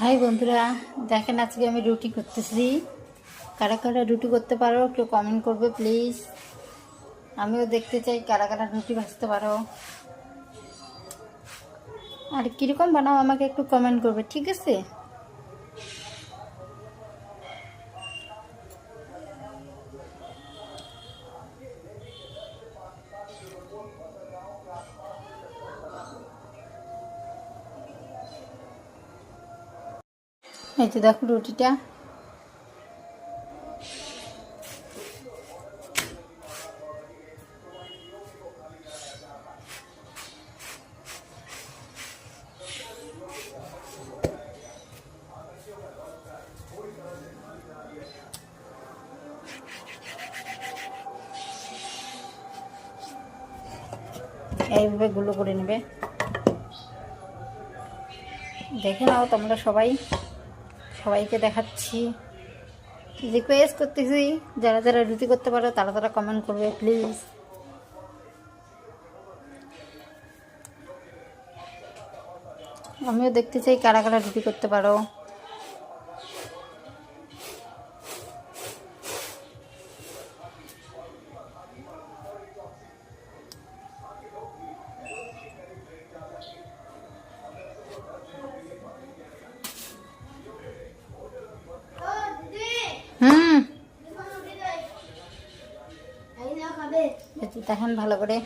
High বন্ধুরা, দেখেন আজকে আমি রুটি করতেছি। কারা কারা রুটি করতে পারো একটু কমেন্ট করবে প্লিজ। আমিও দেখতে চাই কারা কারা রুটি ভাজতে পারো, আর কীরকম বানাও আমাকে একটু কমেন্ট করবে, ঠিক আছে? এই তো দেখো রুটিটা। এইভাবে গুলো করে নেবে। দেখে নাও তোমরা সবাইকে দেখাচ্ছি, রিকোয়েস্ট করতেছি যারা যারা রুটি করতে পারো তারা তারা কমেন্ট করবে প্লিজ। আমিও দেখতে চাই কারা কারা রুটি করতে পারো। দেখেন ভালো করে।